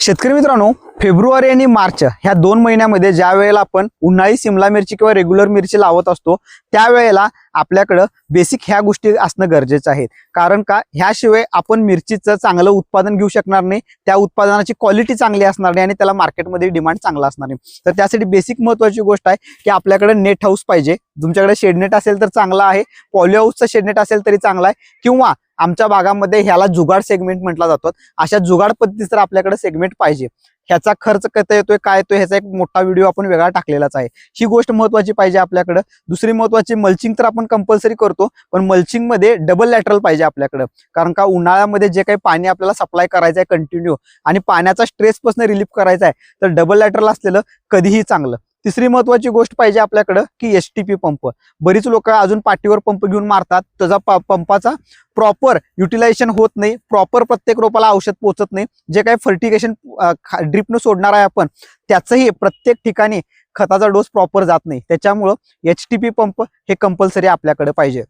शेतकरी मित्रांनो, फेब्रुवारी आणि मार्च ह्या 2 महिन्यामध्ये ज्या वेळेला आपण उन्हाळी सिमला मिरची किंवा रेग्युलर मिरची लावत असतो त्यावेळेला आपल्याकडे बेसिक ह्या गोष्टी असणं गरजेचं आहे। कारण का ह्याशिवाय आपण मिरचीचं चांगलं उत्पादन घेऊ शकणार नाही, त्या उत्पादनाची क्वालिटी चांगली असणार नाही आणि त्याला मार्केटमध्ये डिमांड चांगला असणार नाही। तर त्यासाठी बेसिक महत्त्वाची गोष्ट आहे की आपल्याकडे नेट हाऊस पाहिजे। तुमच्याकडे शेडनेट असेल तर चांगला आहे, पॉली हाऊसचा शेडनेट असेल तरी चांगला आहे, किंवा आमच्या भागामध्ये ह्याला जुगाड सेगमेंट म्हटला जातो। अशा जुगाड पद्धतीचं आपल्याकडे सेगमेंट पाहिजे। ह्याचा खर्च किती येतोय काय येतोय ह्याचा एक मोठा व्हिडिओ आपण वेगळा टाकलेलाच आहे। ही गोष्ट महत्त्वाची पाहिजे आपल्याकडे। दुसरी महत्त्वाची, मल्चिंग तर आपण कंपल्सरी करतो, पण मल्चिंग मध्ये डबल लॅटरल पाहिजे आपल्याकडे। कारण का उन्हाळ्यामध्ये जे काही पाणी आपल्याला सप्लाय करायचं आहे कंटिन्यू आणि पाण्याचा स्ट्रेस पासून रिलीफ करायचा आहे, तर डबल लॅटरल असलेलं कधीही चांगलं। तिसरी महत्त्वाची गोष्ट पाहिजे आपल्याकडे की एसटीपी पंप। बरीच लोक अजून पाठीवर पंप घेऊन मारतात, त्याचा पंपाचा प्रॉपर युटिलायझेशन होत नाही, प्रॉपर प्रत्येक रोपाला औषध पोहोचत नाही। जे काही फर्टिगेशन ड्रिपनं सोडणार आहे आपण त्याचंही प्रत्येक ठिकाणी खताचा डोस प्रॉपर जात नाही। त्याच्यामुळं एचटीपी पंप हे कंपल्सरी आपल्याकडे पाहिजे।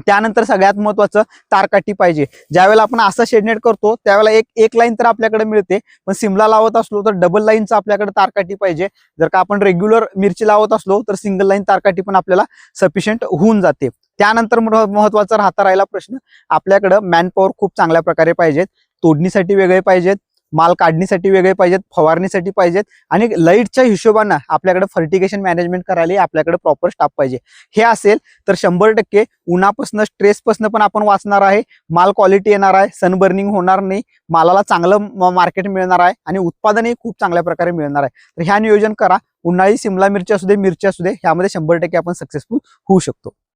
त्यानंतर सगळ्यात महत्त्वाचं तारकाठी पाहिजे। ज्यावेळेला आपण असं शेडनेट करतो त्यावेळेला एक लाईन तर आपल्याकडे मिळते, पण सिमला लावत असलो तर डबल लाईनचं आपल्याकडे तारकाठी पाहिजे। जर का आपण रेग्युलर मिरची लावत असलो तर सिंगल लाईन तारकाठी पण आपल्याला सफिशियंट होऊन जाते। त्यानंतर महत्त्वाचा राहिला प्रश्न, आपल्याकडे मॅनपॉवर खूप चांगल्या प्रकारे पाहिजेत। तोडणीसाठी वेगळे पाहिजेत, माल काढणीसाठी वेगळे पाहिजेत, फवारणीसाठी पाहिजेत, आणि लाईटच्या हिशोबाने आपल्याकडे फर्टिगेशन मॅनेजमेंट करायला आपल्याकडे प्रॉपर स्टाफ पाहिजे। हे असेल तर 100% उन्हापासून स्ट्रेसपासून पण आपण वाचणार आहे, माल क्वालिटी येणार आहे, सनबर्निंग होणार नाही, मालाला चांगलं मार्केट मिळणार आहे आणि उत्पादनही खूप चांगल्या प्रकारे मिळणार आहे। तर ह्या नियोजन करा। उन्हाळी सिमला मिरची असू दे, मिरची असू दे, ह्यामध्ये 100% आपण सक्सेसफुल होऊ शकतो।